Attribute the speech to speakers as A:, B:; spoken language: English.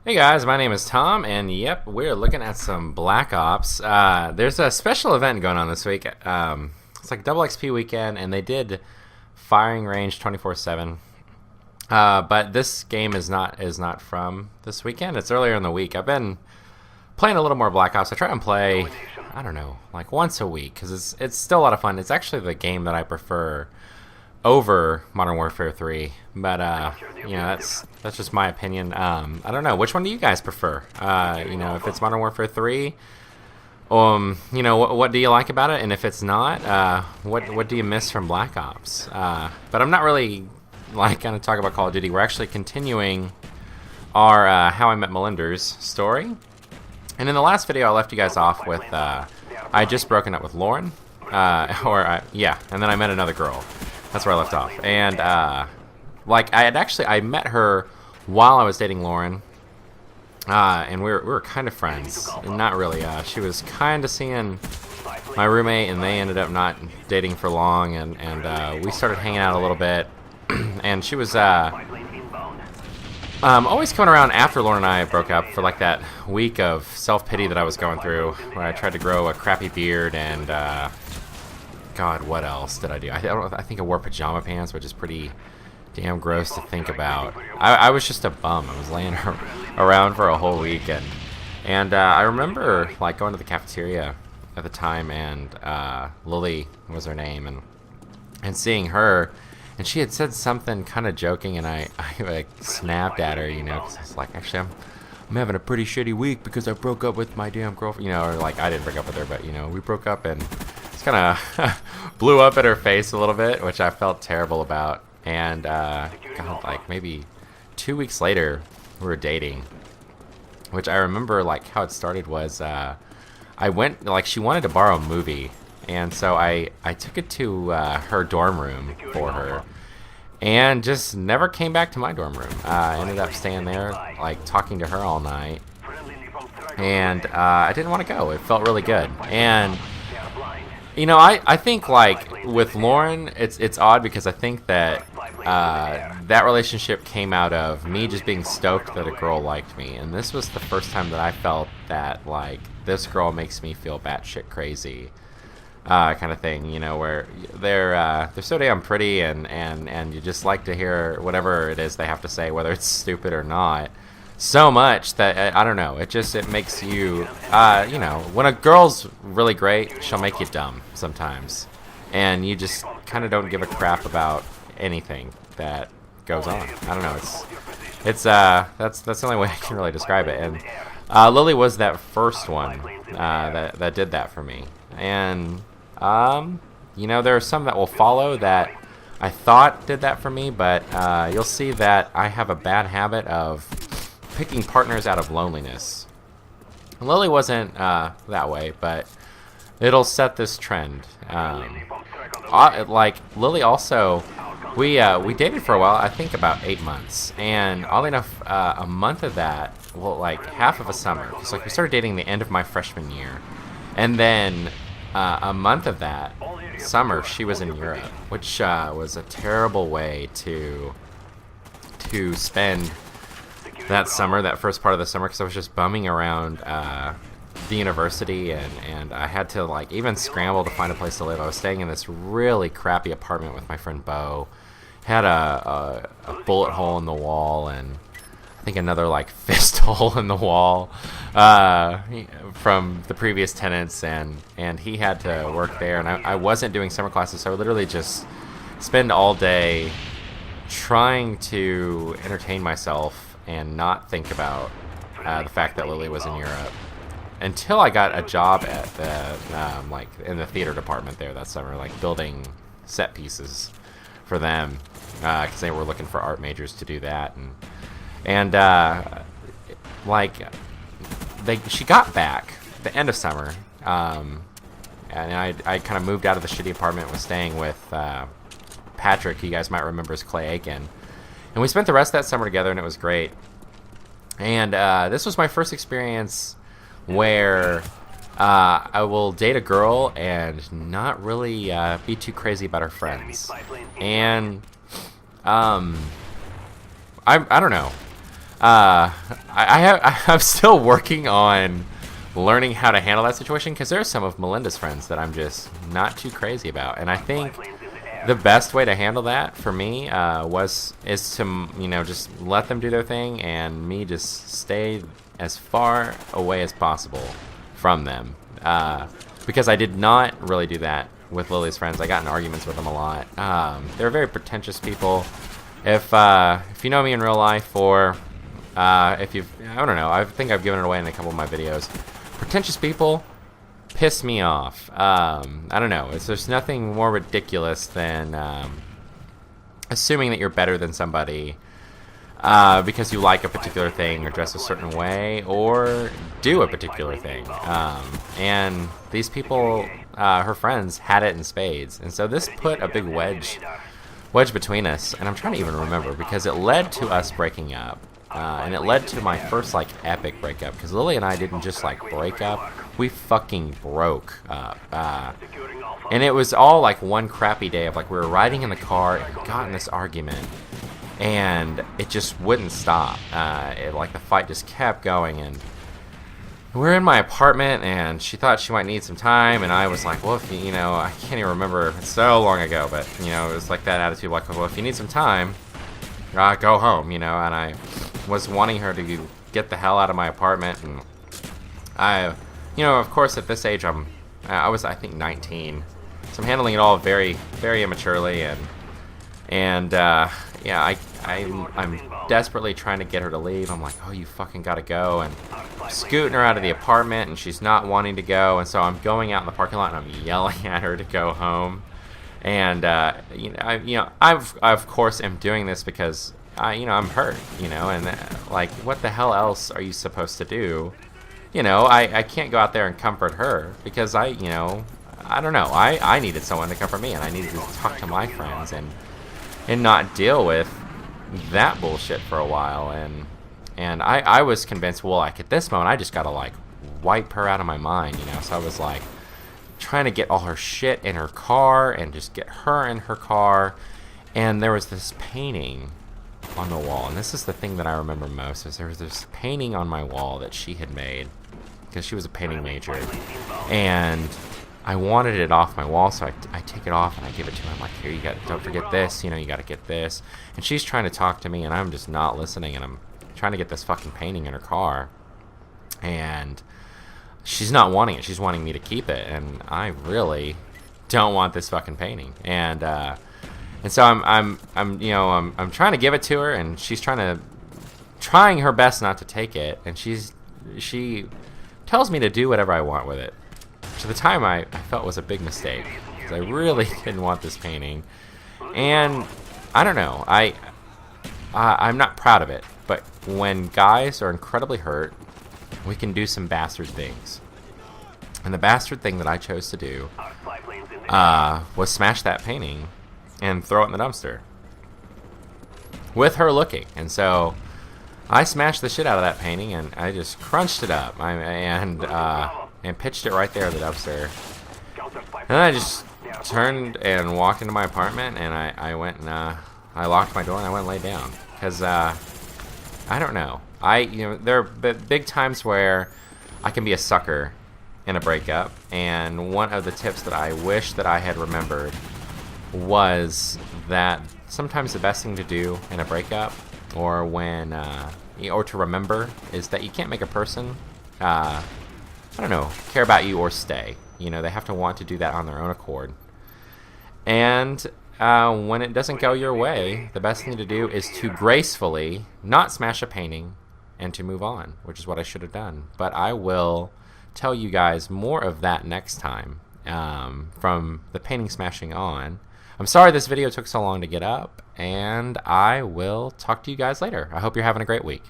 A: Hey guys, my name is Tom, and yep, we're looking at some Black Ops. There's a special event going on this week. It's like double XP weekend, and they did firing range 24/7. But this game is not from this weekend. It's earlier in the week. I've been playing a little more Black Ops. I try and play, I don't know, like once a week because it's still a lot of fun. It's actually the game that I prefer over Modern Warfare 3, but that's just my opinion. I don't know, which one do you guys prefer? If it's Modern Warfare 3, what do you like about it? And if it's not, what do you miss from Black Ops? But I'm not really gonna talk about Call of Duty. We're actually continuing our How I Met Melinders story. And in the last video, I left you guys off with I had just broken up with Lauren, and then I met another girl. That's where I left off. And I met her while I was dating Lauren, and we were kind of friends, and not really. She was kind of seeing my roommate, and they ended up not dating for long, and we started hanging out a little bit. And she was always coming around after Lauren and I broke up for like that week of self-pity that I was going through, where I tried to grow a crappy beard and God, what else did I do? I think I wore pajama pants, which is pretty damn gross to think about. I was just a bum. I was laying around for a whole week, and I remember like going to the cafeteria at the time, and Lily was her name, and seeing her, and she had said something kind of joking, and I like snapped at her, because I was like, actually, I'm having a pretty shitty week because I broke up with my damn girlfriend, or like I didn't break up with her, but we broke up, and it's kind of blew up at her face a little bit, which I felt terrible about. And God, like maybe 2 weeks later, we were dating, which I remember like how it started was I went, like, she wanted to borrow a movie, and so I took it to her dorm room for her, and just never came back to my dorm room. I ended up staying there, like talking to her all night, and I didn't want to go. It felt really good. And I think like with Lauren, it's odd because I think that that relationship came out of me just being stoked that a girl liked me, and this was the first time that I felt that like this girl makes me feel batshit crazy, kind of thing. Where they're so damn pretty, and you just like to hear whatever it is they have to say, whether it's stupid or not. So much that I don't know. It makes you, when a girl's really great, she'll make you dumb sometimes, and you just kind of don't give a crap about anything that goes on. I don't know. It's that's the only way I can really describe it. And Lily was that first one that did that for me. And there are some that will follow that I thought did that for me, but you'll see that I have a bad habit of picking partners out of loneliness. Lily wasn't that way, but it'll set this trend. Like Lily also, we dated for a while. I think about 8 months, and oddly enough, a month of that, well, like half of a summer, because like we started dating the end of my freshman year, and then a month of that summer she was in Europe, which was a terrible way to spend that summer, that first part of the summer, because I was just bumming around the university, and I had to like even scramble to find a place to live. I was staying in this really crappy apartment with my friend Bo. Had a bullet hole in the wall, and I think another like fist hole in the wall from the previous tenants, and he had to work there, and I wasn't doing summer classes, so I would literally just spend all day trying to entertain myself and not think about the fact that Lily was in Europe, until I got a job at the like in the theater department there that summer, like building set pieces for them, because they were looking for art majors to do that, and she got back at the end of summer, and I kind of moved out of the shitty apartment, was staying with Patrick, you guys might remember as Clay Aiken. And we spent the rest of that summer together, and it was great. And this was my first experience where I will date a girl and not really be too crazy about her friends. And I don't know. I'm still working on learning how to handle that situation, because there are some of Melinda's friends that I'm just not too crazy about, and I think the best way to handle that for me is to, you know, just let them do their thing and me just stay as far away as possible from them, because I did not really do that with Lily's friends. I got in arguments with them a lot. They're very pretentious people. If you know me in real life, or if you've, I don't know, I think I've given it away in a couple of my videos. Pretentious people piss me off. I don't know. There's nothing more ridiculous than assuming that you're better than somebody because you like a particular thing, or dress a certain way, or do a particular thing. And these people, her friends, had it in spades. And so this put a big wedge between us. And I'm trying to even remember, because it led to us breaking up. And it led to my first, like, epic breakup, because Lily and I didn't just, like, break up, we fucking broke up. And it was all, like, one crappy day of, like, we were riding in the car and got in this argument, and it just wouldn't stop. Like, the fight just kept going, and we're in my apartment, and she thought she might need some time, and I was like, well, if you know, I can't even remember, it's so long ago, but, you know, it was like that attitude, like, well, if you need some time, go home, you know. And I was wanting her to get the hell out of my apartment, and I, you know, of course at this age I was, I think, 19, so I'm handling it all very, very immaturely, and yeah, I'm desperately trying to get her to leave. I'm like, oh, you fucking gotta go, and I'm scooting her out of the apartment, and she's not wanting to go, and so I'm going out in the parking lot and I'm yelling at her to go home. And I of course am doing this because I'm hurt, and like, what the hell else are you supposed to do? I can't go out there and comfort her, because I don't know, I needed someone to comfort me, and I needed to talk to my friends and not deal with that bullshit for a while. And I was convinced, well, like, at this moment I just gotta, like, wipe her out of my mind, so I was like trying to get all her shit in her car and just get her in her car. And there was this painting on the wall, and this is the thing that I remember most, is there was this painting on my wall that she had made, because she was a painting major, and I wanted it off my wall, so I take it off and I give it to her. I'm like, here, don't forget this, you gotta get this. And she's trying to talk to me, and I'm just not listening, and I'm trying to get this fucking painting in her car, and she's not wanting it. She's wanting me to keep it, and I really don't want this fucking painting. And so I'm trying to give it to her, and she's trying her best not to take it, and she tells me to do whatever I want with it. Which at the time I felt was a big mistake, because I really didn't want this painting. And I don't know, I'm not proud of it, but when guys are incredibly hurt, we can do some bastard things. And the bastard thing that I chose to do was smash that painting and throw it in the dumpster with her looking. And so I smashed the shit out of that painting, and I just crunched it up and pitched it right there in the dumpster. And then I just turned and walked into my apartment, and I went and I locked my door, and I went and laid down, because I don't know. There are big times where I can be a sucker in a breakup, and one of the tips that I wish that I had remembered was that sometimes the best thing to do in a breakup, or when or to remember, is that you can't make a person care about you or stay. They have to want to do that on their own accord. And when it doesn't go your way, the best thing to do is to gracefully not smash a painting and to move on, which is what I should have done. But I will tell you guys more of that next time, from the painting smashing on. I'm sorry this video took so long to get up, and I will talk to you guys later. I hope you're having a great week.